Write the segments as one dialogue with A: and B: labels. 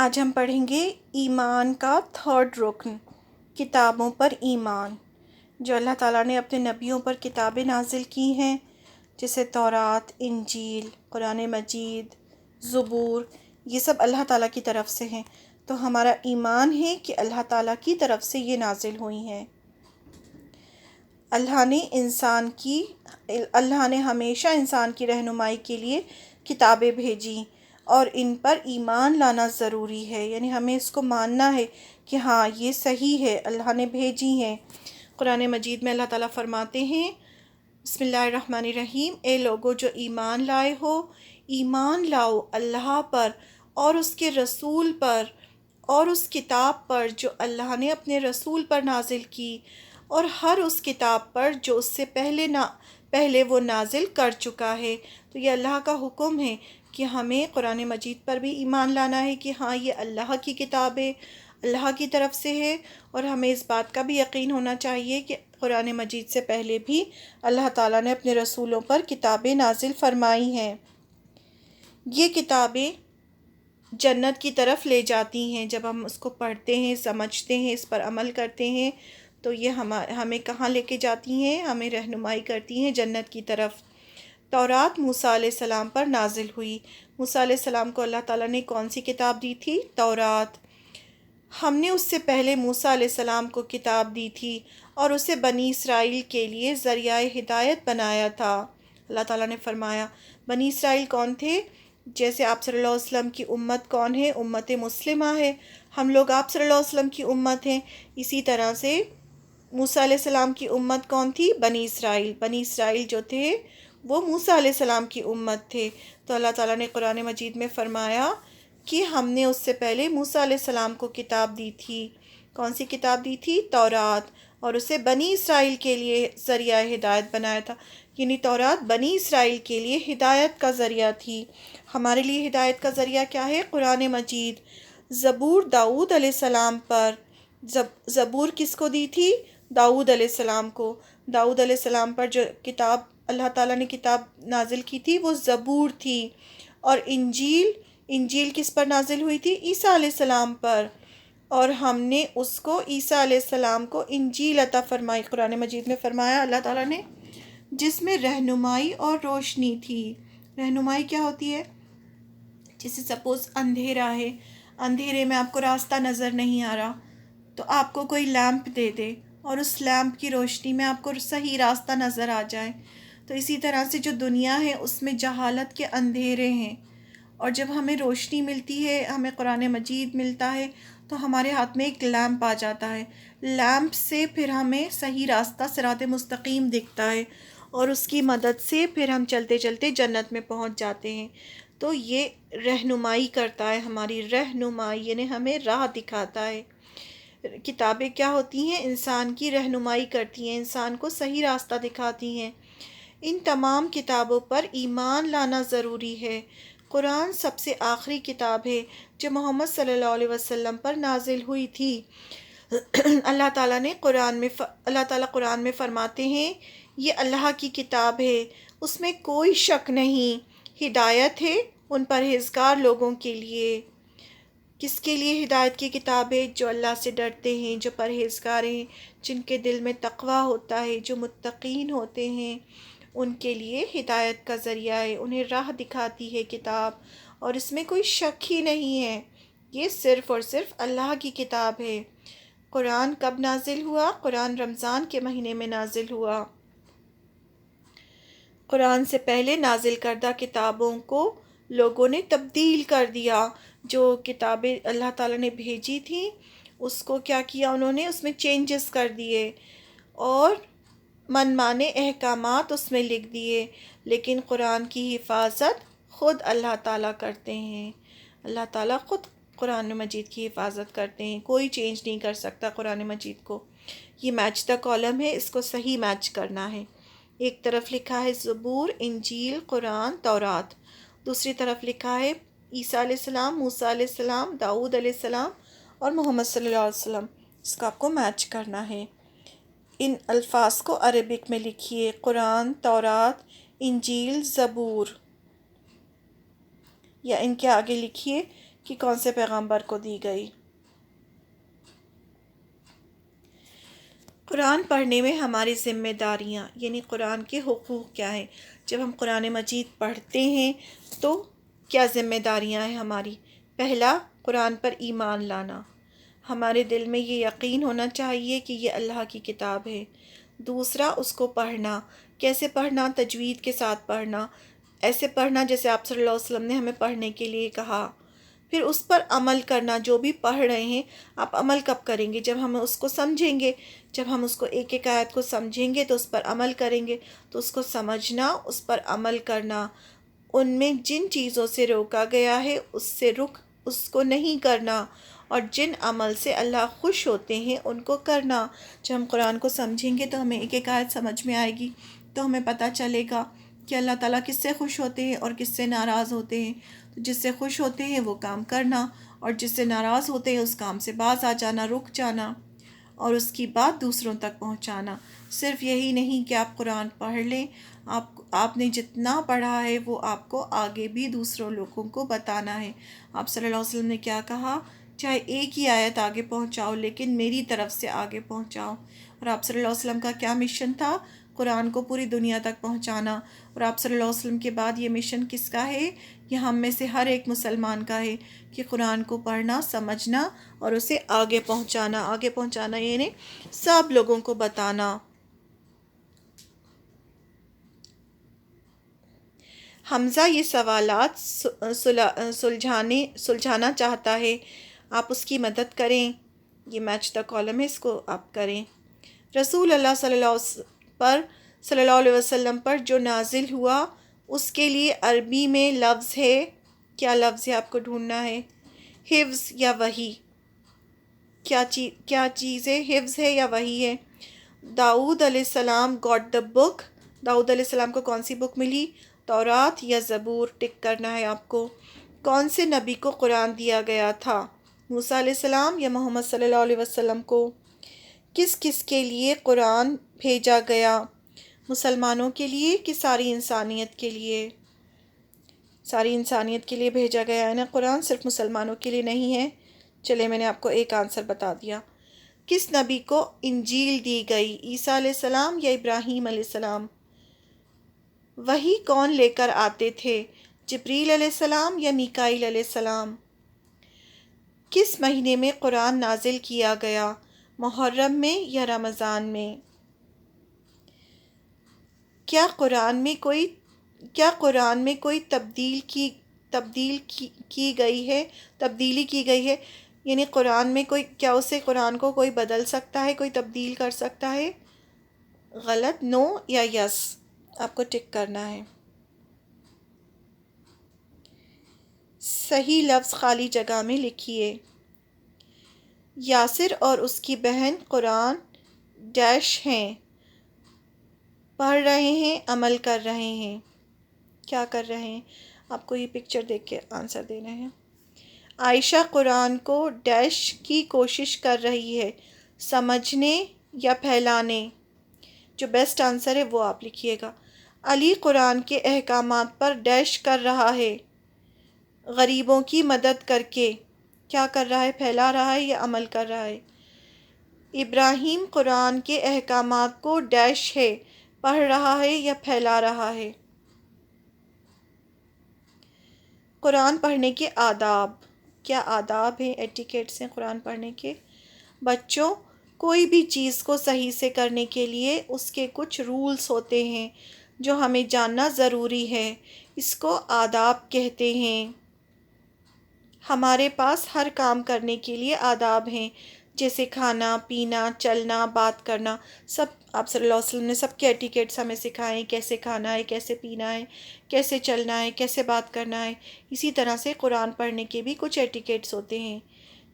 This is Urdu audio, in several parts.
A: آج ہم پڑھیں گے ایمان کا تھرڈ رکن، کتابوں پر ایمان، جو اللہ تعالیٰ نے اپنے نبیوں پر کتابیں نازل کی ہیں، جیسے تورات، انجیل، قرآن مجید، زبور، یہ سب اللہ تعالیٰ کی طرف سے ہیں۔ تو ہمارا ایمان ہے کہ اللہ تعالیٰ کی طرف سے یہ نازل ہوئی ہیں۔ اللہ نے ہمیشہ انسان کی رہنمائی کے لیے کتابیں بھیجی اور ان پر ایمان لانا ضروری ہے، یعنی ہمیں اس کو ماننا ہے کہ ہاں یہ صحیح ہے، اللہ نے بھیجی ہیں۔ قرآن مجید میں اللہ تعالیٰ فرماتے ہیں، بسم اللہ الرحمن الرحیم، اے لوگو جو ایمان لائے ہو، ایمان لاؤ اللہ پر اور اس کے رسول پر اور اس کتاب پر جو اللہ نے اپنے رسول پر نازل کی، اور ہر اس کتاب پر جو اس سے پہلے وہ نازل کر چکا ہے۔ تو یہ اللہ کا حکم ہے کہ ہمیں قرآن مجید پر بھی ایمان لانا ہے کہ ہاں یہ اللہ کی کتاب ہے، اللہ کی طرف سے ہے، اور ہمیں اس بات کا بھی یقین ہونا چاہیے کہ قرآن مجید سے پہلے بھی اللہ تعالیٰ نے اپنے رسولوں پر کتابیں نازل فرمائی ہیں۔ یہ کتابیں جنت کی طرف لے جاتی ہیں۔ جب ہم اس کو پڑھتے ہیں، سمجھتے ہیں، اس پر عمل کرتے ہیں تو یہ ہمیں کہاں لے کے جاتی ہیں؟ ہمیں رہنمائی کرتی ہیں جنت کی طرف۔ تورات موسیٰ علیہ السلام پر نازل ہوئی۔ موسیٰ علیہ السلام کو اللہ تعالیٰ نے کون سی کتاب دی تھی؟ تورات۔ ہم نے اس سے پہلے موسیٰ علیہ السلام کو کتاب دی تھی اور اسے بنی اسرائیل کے لیے ذریعہ ہدایت بنایا تھا۔ اللہ تعالیٰ نے فرمایا، بنی اسرائیل کون تھے؟ جیسے آپ صلی اللہ علیہ وسلم کی امت کون ہے؟ امت مسلمہ ہے۔ ہم لوگ آپ صلی اللہ علیہ وسلم کی امت ہیں۔ اسی طرح سے موسیٰ علیہ السلام کی امت کون تھی؟ بنی اسرائیل۔ بنی اسرائیل جو تھے وہ موسیٰ علیہ السلام کی امت تھے۔ تو اللہ تعالیٰ نے قرآن مجید میں فرمایا کہ ہم نے اس سے پہلے موسیٰ علیہ السلام کو کتاب دی تھی۔ کون سی کتاب دی تھی؟ تورات، اور اسے بنی اسرائیل کے لیے ذریعہ ہدایت بنایا تھا۔ یعنی تورات بنی اسرائیل کے لیے ہدایت کا ذریعہ تھی۔ ہمارے لیے ہدایت کا ذریعہ کیا ہے؟ قرآن مجید۔ زبور داؤد علیہ السلام پر، زبور کس کو دی تھی؟ داؤد علیہ السلام کو۔ داؤد علیہ السلام پر جو کتاب اللہ تعالیٰ نے کتاب نازل کی تھی وہ زبور تھی۔ اور انجیل کس پر نازل ہوئی تھی؟ عیسیٰ علیہ السلام پر، اور ہم نے اس کو عیسیٰ علیہ السلام کو انجیل عطا فرمائی۔ قرآن مجید میں فرمایا اللہ تعالیٰ نے، جس میں رہنمائی اور روشنی تھی۔ رہنمائی کیا ہوتی ہے؟ جیسے سپوز اندھیرا ہے، اندھیرے میں آپ کو راستہ نظر نہیں آ رہا، تو آپ کو کوئی لیمپ دے دے اور اس لیمپ کی روشنی میں آپ کو صحیح راستہ نظر آ جائے۔ تو اسی طرح سے جو دنیا ہے اس میں جہالت کے اندھیرے ہیں، اور جب ہمیں روشنی ملتی ہے، ہمیں قرآن مجید ملتا ہے، تو ہمارے ہاتھ میں ایک لیمپ آ جاتا ہے۔ لیمپ سے پھر ہمیں صحیح راستہ صراط مستقیم دکھتا ہے، اور اس کی مدد سے پھر ہم چلتے چلتے جنت میں پہنچ جاتے ہیں۔ تو یہ رہنمائی کرتا ہے، ہماری رہنمائی، یعنی ہمیں راہ دکھاتا ہے۔ کتابیں کیا ہوتی ہیں؟ انسان کی رہنمائی کرتی ہیں، انسان کو صحیح راستہ دکھاتی ہیں۔ ان تمام کتابوں پر ایمان لانا ضروری ہے۔ قرآن سب سے آخری کتاب ہے جو محمد صلی اللہ علیہ وسلم پر نازل ہوئی تھی۔ اللہ تعالیٰ قرآن میں فرماتے ہیں، یہ اللہ کی کتاب ہے، اس میں کوئی شک نہیں، ہدایت ہے ان پرہیزگار لوگوں کے لیے۔ کس کے لیے ہدایت کی کتاب ہے؟ جو اللہ سے ڈرتے ہیں، جو پرہیزگار ہیں، جن کے دل میں تقویٰ ہوتا ہے، جو متقین ہوتے ہیں، ان کے لیے ہدایت کا ذریعہ ہے، انہیں راہ دکھاتی ہے کتاب، اور اس میں کوئی شک ہی نہیں ہے، یہ صرف اور صرف اللہ کی کتاب ہے۔ قرآن کب نازل ہوا؟ قرآن رمضان کے مہینے میں نازل ہوا۔ قرآن سے پہلے نازل کردہ کتابوں کو لوگوں نے تبدیل کر دیا۔ جو کتابیں اللہ تعالیٰ نے بھیجی تھیں اس کو کیا کیا انہوں نے؟ اس میں چینجز کر دیے اور من مانے احکامات اس میں لکھ دیے۔ لیکن قرآن کی حفاظت خود اللہ تعالیٰ کرتے ہیں۔ اللہ تعالیٰ خود قرآن مجید کی حفاظت کرتے ہیں، کوئی چینج نہیں کر سکتا قرآن مجید کو۔ یہ میچ دا کالم ہے، اس کو صحیح میچ کرنا ہے۔ ایک طرف لکھا ہے زبور، انجیل، قرآن، تورات، دوسری طرف لکھا ہے عیسیٰ علیہ السلام، موسیٰ علیہ السلام، داؤد علیہ السلام اور محمد صلی اللہ علیہ وسلم۔ اس کا آپ کو میچ کرنا ہے۔ ان الفاظ کو عربک میں لکھیے، قرآن، تورات، انجیل، زبور، یا ان کے آگے لکھیے کہ کون سے پیغمبر کو دی گئی۔ قرآن پڑھنے میں ہماری ذمہ داریاں یعنی قرآن کے حقوق کیا ہیں۔ جب ہم قرآن مجید پڑھتے ہیں تو کیا ذمہ داریاں ہیں ہماری؟ پہلا، قرآن پر ایمان لانا، ہمارے دل میں یہ یقین ہونا چاہیے کہ یہ اللہ کی کتاب ہے۔ دوسرا، اس کو پڑھنا، کیسے پڑھنا؟ تجوید کے ساتھ پڑھنا، ایسے پڑھنا جیسے آپ صلی اللہ علیہ وسلم نے ہمیں پڑھنے کے لیے کہا۔ پھر اس پر عمل کرنا، جو بھی پڑھ رہے ہیں آپ عمل کب کریں گے؟ جب ہم اس کو سمجھیں گے، جب ہم اس کو ایک ایک آیت کو سمجھیں گے تو اس پر عمل کریں گے۔ تو اس کو سمجھنا، اس پر عمل کرنا، ان میں جن چیزوں سے روکا گیا ہے اس کو نہیں کرنا، اور جن عمل سے اللہ خوش ہوتے ہیں ان کو کرنا۔ جب ہم قرآن کو سمجھیں گے تو ہمیں ایک ایک آیت سمجھ میں آئے گی، تو ہمیں پتہ چلے گا کہ اللہ تعالیٰ کس سے خوش ہوتے ہیں اور کس سے ناراض ہوتے ہیں۔ تو جس سے خوش ہوتے ہیں وہ کام کرنا، اور جس سے ناراض ہوتے ہیں اس کام سے باز آ جانا، رک جانا، اور اس کی بات دوسروں تک پہنچانا۔ صرف یہی نہیں کہ آپ قرآن پڑھ لیں، آپ نے جتنا پڑھا ہے وہ آپ کو آگے بھی دوسروں لوگوں کو بتانا ہے۔ آپ صلی اللہ علیہ وسلم نے کیا کہا؟ چاہے ایک ہی آیت آگے پہنچاؤ لیکن میری طرف سے آگے پہنچاؤ۔ اور آپ صلی اللہ علیہ وسلم کا کیا مشن تھا؟ قرآن کو پوری دنیا تک پہنچانا۔ اور آپ صلی اللہ علیہ وسلم کے بعد یہ مشن کس کا ہے؟ یہ ہم میں سے ہر ایک مسلمان کا ہے کہ قرآن کو پڑھنا، سمجھنا اور اسے آگے پہنچانا۔ آگے پہنچانا یعنی سب لوگوں کو بتانا۔ حمزہ یہ سوالات سلجھانا چاہتا ہے، آپ اس کی مدد کریں۔ یہ میچ دا کالم ہے، اس کو آپ کریں۔ رسول اللہ صلی اللہ علیہ وسلم پر جو نازل ہوا اس کے لیے عربی میں لفظ ہے، کیا لفظ ہے آپ کو ڈھونڈنا ہے؟ حفظ یا وحی؟ کیا چیز ہے؟ حفظ ہے یا وحی ہے؟ داؤد علیہ السلام got the book، داؤد علیہ السلام کو کون سی بک ملی؟ تورات یا زبور؟ ٹک کرنا ہے آپ کو۔ کون سے نبی کو قرآن دیا گیا تھا؟ موسیٰ علیہ السلام یا محمد صلی اللہ علیہ وسلم کو؟ کس کس کے لیے قرآن بھیجا گیا؟ مسلمانوں کے لیے کہ ساری انسانیت کے لیے؟ ساری انسانیت کے لیے بھیجا گیا ہے نا قرآن، صرف مسلمانوں کے لیے نہیں ہے۔ چلے میں نے آپ کو ایک آنسر بتا دیا۔ کس نبی کو انجیل دی گئی؟ عیسیٰ علیہ السلام یا ابراہیم علیہ السلام؟ وحی کون لے کر آتے تھے؟ جبریل علیہ السلام یا میکائیل علیہ السلام؟ کس مہینے میں قرآن نازل کیا گیا؟ محرم میں یا رمضان میں؟ کیا قرآن میں کوئی تبدیلی کی گئی ہے؟ یعنی قرآن میں کیا اسے قرآن کو کوئی بدل سکتا ہے، کوئی تبدیل کر سکتا ہے؟ غلط، نو یا یس، آپ کو ٹک کرنا ہے۔ صحیح لفظ خالی جگہ میں لکھیے۔ یاسر اور اس کی بہن قرآن ڈیش ہیں، پڑھ رہے ہیں، عمل کر رہے ہیں۔ کیا کر رہے ہیں؟ آپ کو یہ پکچر دیکھ کے آنسر دینا ہے۔ عائشہ قرآن کو ڈیش کی کوشش کر رہی ہے، سمجھنے یا پھیلانے؟ جو بیسٹ آنسر ہے وہ آپ لکھیے گا۔ علی قرآن کے احکامات پر ڈیش کر رہا ہے، غریبوں کی مدد کر کے؟ کیا کر رہا ہے؟ پھیلا رہا ہے یا عمل کر رہا ہے؟ ابراہیم قرآن کے احکامات کو ڈیش ہے، پڑھ رہا ہے یا پھیلا رہا ہے؟ قرآن پڑھنے کے آداب، کیا آداب ہیں، ایٹیکیٹس ہیں قرآن پڑھنے کے؟ بچوں، کوئی بھی چیز کو صحیح سے کرنے کے لیے اس کے کچھ رولز ہوتے ہیں جو ہمیں جاننا ضروری ہے، اس کو آداب کہتے ہیں۔ ہمارے پاس ہر کام کرنے کے لیے آداب ہیں، جیسے کھانا، پینا، چلنا، بات کرنا، سب آپ صلی اللہ علیہ وسلم نے سب کے ایٹیکیٹس ہمیں سکھائے، کیسے کھانا ہے، کیسے پینا ہے، کیسے چلنا ہے، کیسے بات کرنا ہے۔ اسی طرح سے قرآن پڑھنے کے بھی کچھ ایٹیکیٹس ہوتے ہیں،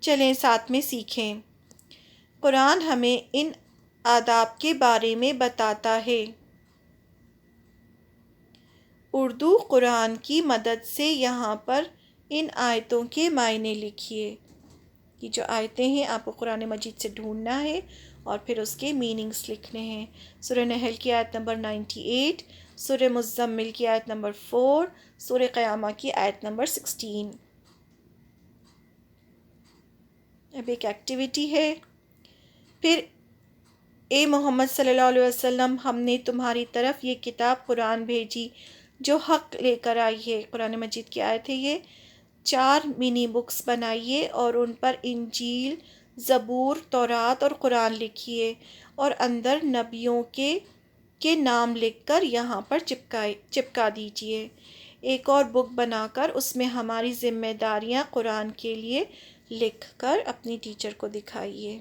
A: چلیں ساتھ میں سیکھیں۔ قرآن ہمیں ان آداب کے بارے میں بتاتا ہے۔ اردو قرآن کی مدد سے یہاں پر ان آیتوں کے معنی لکھیے۔ یہ جو آیتیں ہیں آپ کو قرآن مجید سے ڈھونڈنا ہے اور پھر اس کے میننگز لکھنے ہیں۔ سورہ نحل کی آیت نمبر 98، سورہ مزمل کی آیت نمبر 4، سورہ قیامہ کی آیت نمبر 16۔ اب ایک ایکٹیویٹی ہے. پھر اے محمد صلی اللہ علیہ وسلم، ہم نے تمہاری طرف یہ کتاب قرآن بھیجی جو حق لے کر آئی ہے. قرآن مجید کی آیت ہے یہ. 4 منی بکس بنائیے اور ان پر انجیل، زبور، تورات اور قرآن لکھیے اور اندر نبیوں کے نام لکھ کر یہاں پر چپکا دیجیے. ایک اور بک بنا کر اس میں ہماری ذمہ داریاں قرآن کے لیے لکھ کر اپنی ٹیچر کو دکھائیے.